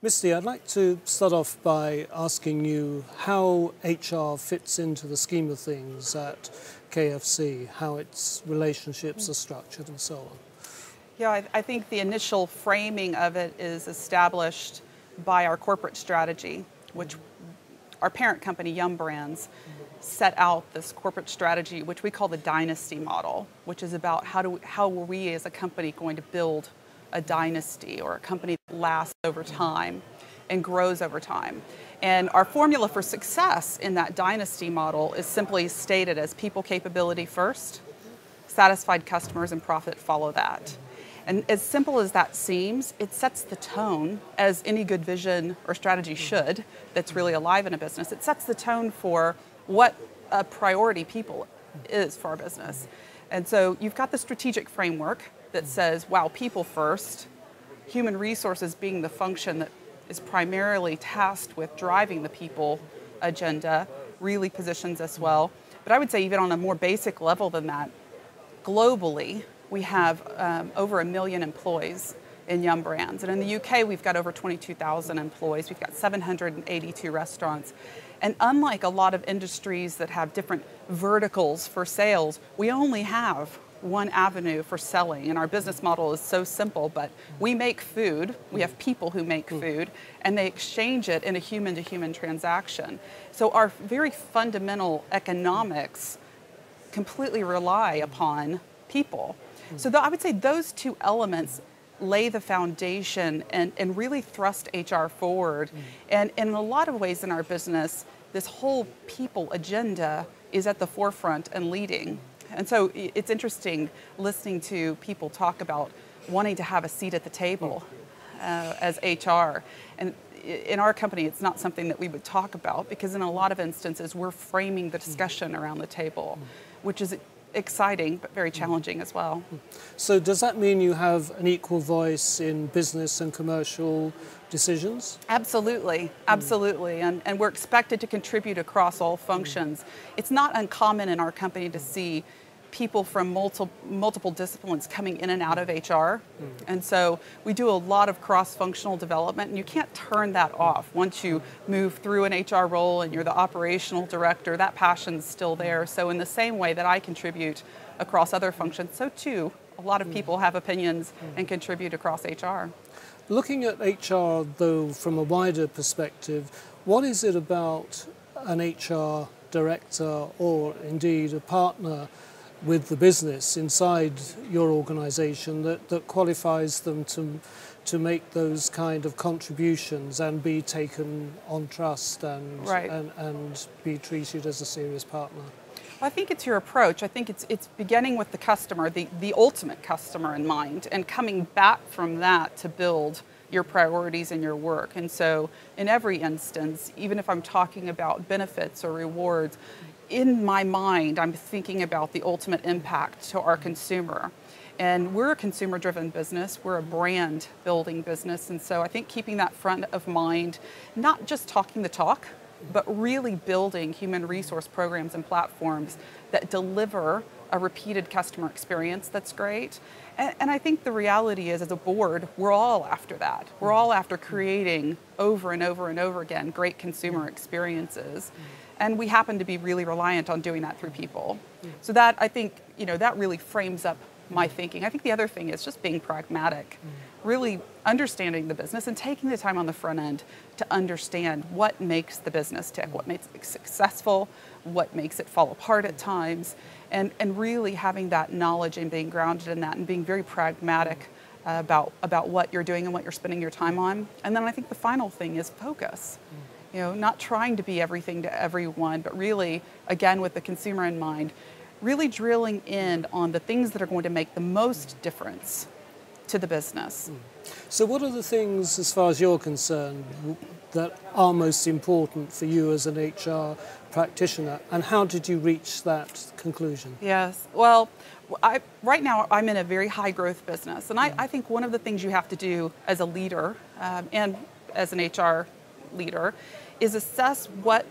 Misty, I'd like to start off by asking you how HR fits into the scheme of things at KFC, how its relationships are structured and so on. Yeah, I think the initial framing of it is established by our corporate strategy, which our parent company, Yum Brands, set out this corporate strategy, which we call the dynasty model, which is about how are we as a company going to build a dynasty or a company that lasts over time and grows over time. And our formula for success in that dynasty model is simply stated as people capability first, satisfied customers and profit follow that. And as simple as that seems, it sets the tone, as any good vision or strategy should, that's really alive in a business. It sets the tone for what a priority people is for our business. And so you've got the strategic framework that says, wow, people first, human resources being the function that is primarily tasked with driving the people agenda, really positions us well. But I would say even on a more basic level than that, globally, we have over 1 million employees in Yum Brands. And in the UK, we've got over 22,000 employees. We've got 782 restaurants. And unlike a lot of industries that have different verticals for sales, we only have one avenue for selling. And our business model is so simple, but we make food, we have people who make food, and they exchange it in a human-to-human transaction. So our very fundamental economics completely rely upon people. So I would say those two elements lay the foundation and really thrust HR forward. And in a lot of ways in our business, this whole people agenda is at the forefront and leading. And so it's interesting listening to people talk about wanting to have a seat at the table as HR. And in our company, it's not something that we would talk about because in a lot of instances, we're framing the discussion around the table, which is exciting, but very challenging as well. So does that mean you have an equal voice in business and commercial decisions? Absolutely, absolutely. And we're expected to contribute across all functions. It's not uncommon in our company to see people from multiple disciplines coming in and out of HR. And so we do a lot of cross-functional development, and you can't turn that off. Once you move through an HR role and you're the operational director, that passion's still there. So in the same way that I contribute across other functions, so too, a lot of people have opinions and contribute across HR. Looking at HR, though, from a wider perspective, what is it about an HR director or indeed a partner with the business inside your organization that qualifies them to make those kind of contributions and be taken on trust and be treated as a serious partner? I think it's your approach. I think it's beginning with the customer, the ultimate customer in mind, and coming back from that to build your priorities in your work. And so in every instance, even if I'm talking about benefits or rewards, in my mind, I'm thinking about the ultimate impact to our consumer. And we're a consumer-driven business. We're a brand-building business. And so I think keeping that front of mind, not just talking the talk, but really building human resource programs and platforms that deliver a repeated customer experience that's great. And I think the reality is, as a board, we're all after that. We're all after creating over and over and over again great consumer experiences. And we happen to be really reliant on doing that through people. So that, I think, that really frames up my thinking. I think the other thing is just being pragmatic, really understanding the business and taking the time on the front end to understand what makes the business tick, what makes it successful, what makes it fall apart at times, and really having that knowledge and being grounded in that and being very pragmatic about what you're doing and what you're spending your time on. And then I think the final thing is focus. Not trying to be everything to everyone, but really, again, with the consumer in mind, really drilling in on the things that are going to make the most difference to the business. So what are the things, as far as you're concerned, that are most important for you as an HR practitioner, and how did you reach that conclusion? Yes, well, right now I'm in a very high growth business, and I think one of the things you have to do as a leader and as an HR leader is assess what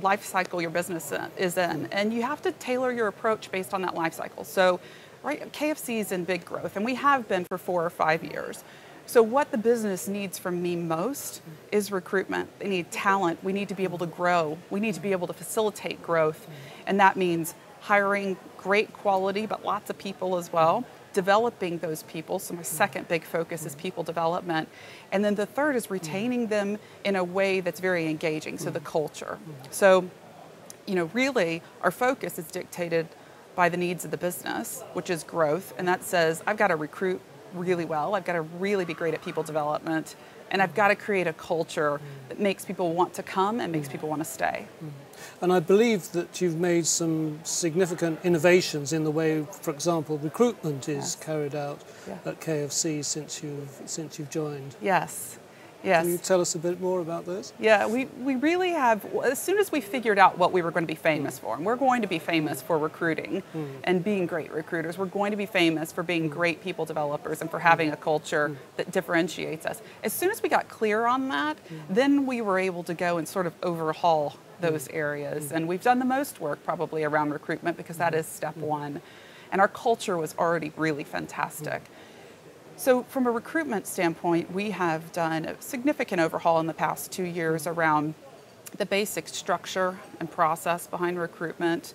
life cycle your business is in, and you have to tailor your approach based on that life cycle. So, KFC is in big growth, and we have been for 4 or 5 years. So what the business needs from me most is recruitment. They need talent. We need to be able to grow. We need to be able to facilitate growth. And that means hiring great quality, but lots of people as well, developing those people. So my second big focus is people development. And then the third is retaining them in a way that's very engaging, so the culture. So, really our focus is dictated by the needs of the business, which is growth. And that says, I've got to recruit really well. I've got to really be great at people development. And I've got to create a culture that makes people want to come and makes people want to stay. And I believe that you've made some significant innovations in the way, for example, recruitment is carried out at KFC since you've joined. Yes. Yes. Can you tell us a bit more about those? Yeah, we really have, as soon as we figured out what we were going to be famous for, and we're going to be famous for recruiting and being great recruiters, we're going to be famous for being great people developers and for having a culture that differentiates us. As soon as we got clear on that, then we were able to go and sort of overhaul those areas. And we've done the most work probably around recruitment because that is step one. And our culture was already really fantastic. So from a recruitment standpoint, we have done a significant overhaul in the past 2 years around the basic structure and process behind recruitment,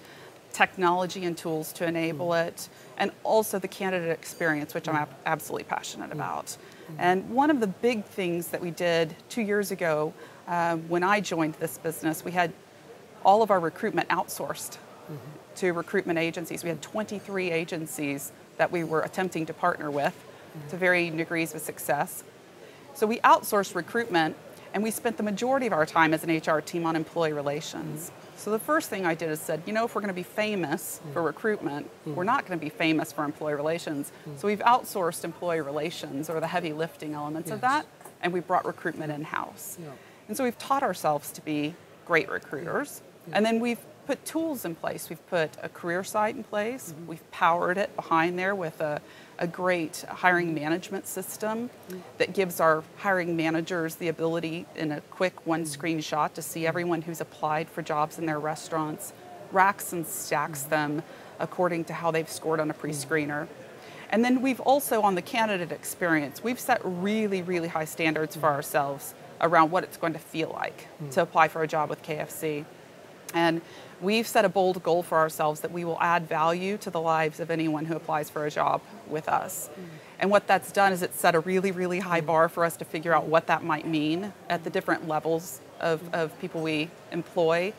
technology and tools to enable it, and also the candidate experience, which I'm absolutely passionate about. And one of the big things that we did 2 years ago when I joined this business, we had all of our recruitment outsourced to recruitment agencies. We had 23 agencies that we were attempting to partner with to varying degrees of success. So we outsourced recruitment, and we spent the majority of our time as an HR team on employee relations. So the first thing I did is said, if we're going to be famous for recruitment, we're not going to be famous for employee relations. So we've outsourced employee relations, or the heavy lifting elements of that, and we brought recruitment in-house. And so we've taught ourselves to be great recruiters, and then we've put tools in place. We've put a career site in place. We've powered it behind there with a great hiring management system that gives our hiring managers the ability in a quick one screenshot to see everyone who's applied for jobs in their restaurants, racks and stacks them according to how they've scored on a pre-screener. And then we've also, on the candidate experience, we've set really, really high standards for ourselves around what it's going to feel like to apply for a job with KFC. And we've set a bold goal for ourselves that we will add value to the lives of anyone who applies for a job with us. And what that's done is it's set a really, really high bar for us to figure out what that might mean at the different levels of people we employ.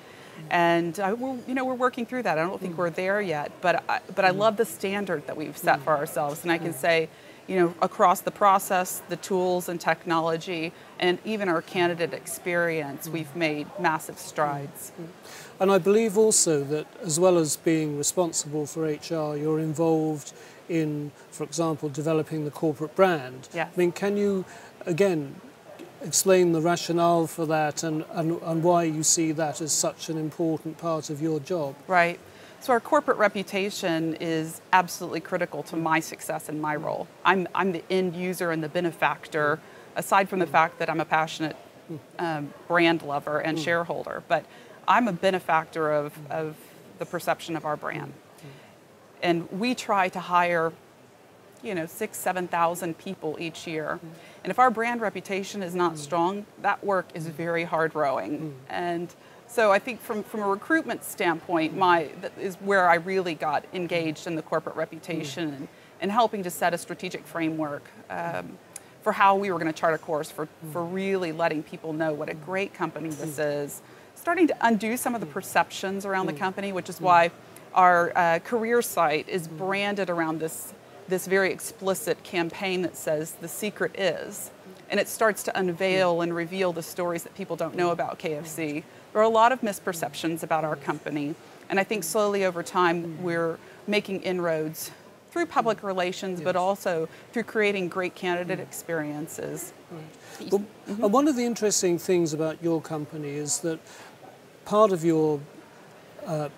And we're working through that. I don't think we're there yet, but I love the standard that we've set for ourselves. And I can say, across the process, the tools and technology, and even our candidate experience, we've made massive strides. And I believe also that as well as being responsible for HR, you're involved in, for example, developing the corporate brand. Yes. I mean, can you, again, explain the rationale for that and why you see that as such an important part of your job? Right. So our corporate reputation is absolutely critical to my success in my role. I'm the end user and the benefactor, aside from the fact that I'm a passionate brand lover and shareholder, but I'm a benefactor of the perception of our brand. And we try to hire 6,000 to 7,000 people each year. And if our brand reputation is not strong, that work is very hard rowing. And so I think from a recruitment standpoint, that is where I really got engaged in the corporate reputation and helping to set a strategic framework for how we were going to chart a course for really letting people know what a great company this is, starting to undo some of the perceptions around the company, which is why our career site is branded around this very explicit campaign that says the secret is. And it starts to unveil and reveal the stories that people don't know about KFC. There are a lot of misperceptions about our company, and I think slowly over time we're making inroads through public relations, but also through creating great candidate experiences. Well, and one of the interesting things about your company is that part of your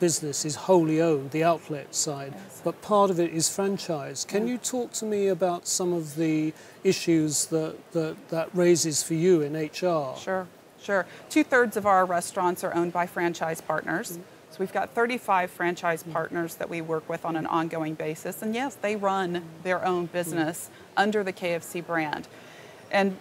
business is wholly owned, the outlet side, but part of it is franchise. Can you talk to me about some of the issues that raises for you in HR? Sure. 2/3 of our restaurants are owned by franchise partners. So we've got 35 franchise partners that we work with on an ongoing basis. And yes, they run their own business under the KFC brand. And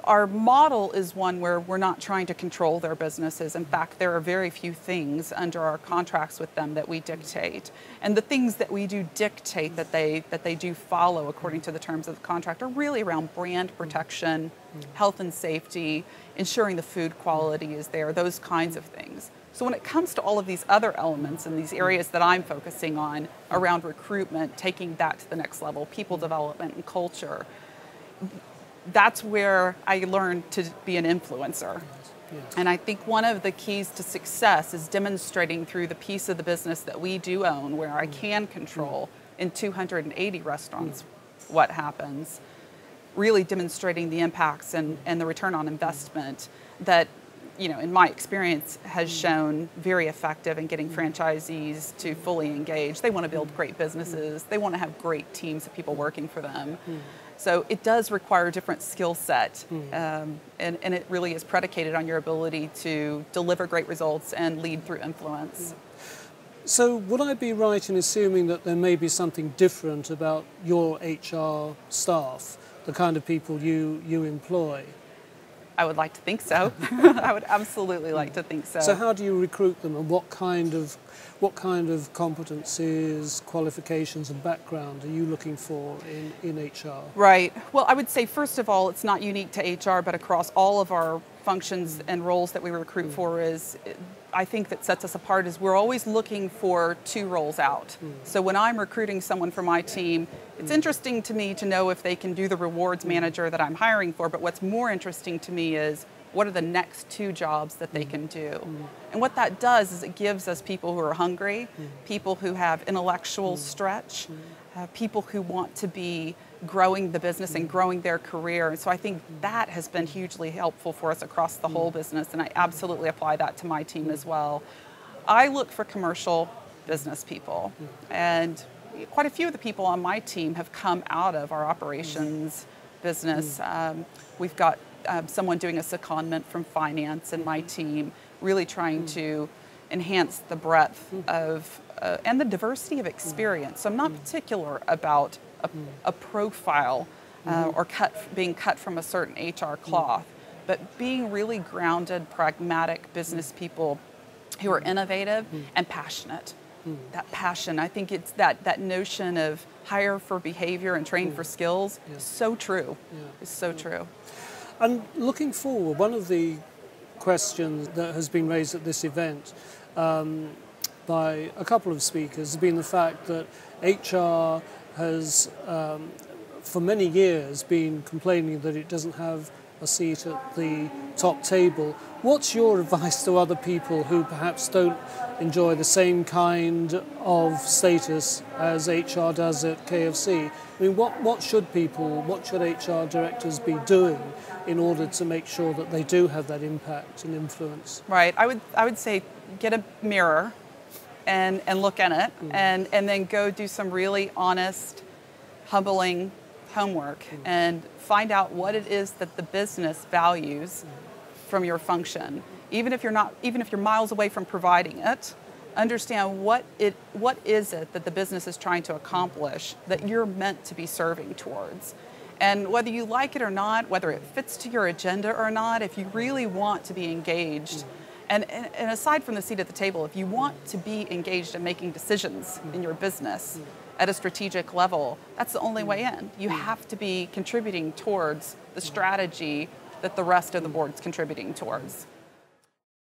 our model is one where we're not trying to control their businesses. In fact, there are very few things under our contracts with them that we dictate. And the things that we do dictate that they do follow according to the terms of the contract are really around brand protection, health and safety, ensuring the food quality is there, those kinds of things. So when it comes to all of these other elements and these areas that I'm focusing on around recruitment, taking that to the next level, people development and culture, that's where I learned to be an influencer. Yes. And I think one of the keys to success is demonstrating through the piece of the business that we do own, where I can control in 280 restaurants what happens, really demonstrating the impacts and the return on investment that, you know, in my experience has shown very effective in getting franchisees to fully engage. They want to build great businesses. They want to have great teams of people working for them. So it does require a different skill set, and it really is predicated on your ability to deliver great results and lead through influence. So would I be right in assuming that there may be something different about your HR staff, the kind of people you employ? I would like to think so. I would absolutely like to think so. So how do you recruit them, and what kind of competencies, qualifications and background are you looking for in HR? Right. Well, I would say first of all, it's not unique to HR, but across all of our functions and roles that we recruit for I think that sets us apart is we're always looking for two roles out. So when I'm recruiting someone for my team, it's interesting to me to know if they can do the rewards manager that I'm hiring for, but what's more interesting to me is what are the next two jobs that they can do. And what that does is it gives us people who are hungry, people who have intellectual stretch, people who want to be growing the business and growing their career. And so I think that has been hugely helpful for us across the whole business, and I absolutely apply that to my team as well. I look for commercial business people, and quite a few of the people on my team have come out of our operations business. We've got someone doing a secondment from finance in my team, really trying to enhance the breadth of and the diversity of experience. So I'm not particular about a profile or being cut from a certain HR cloth, but being really grounded, pragmatic business people who are innovative and passionate. That passion, I think it's that notion of hire for behavior and train for skills is so true. It's so true. And looking forward, one of the questions that has been raised at this event by a couple of speakers has been the fact that HR has, for many years, been complaining that it doesn't have a seat at the top table. What's your advice to other people who perhaps don't enjoy the same kind of status as HR does at KFC? I mean, what should HR directors be doing in order to make sure that they do have that impact and influence? Right. I would say get a mirror and look in it, and then go do some really honest, humbling homework and find out what it is that the business values from your function. Even if you're miles away from providing it, understand what is it that the business is trying to accomplish that you're meant to be serving towards. And whether you like it or not, whether it fits to your agenda or not, if you really want to be engaged, and aside from the seat at the table, if you want to be engaged in making decisions in your business at a strategic level, that's the only way in. You have to be contributing towards the strategy that the rest of the board's contributing towards.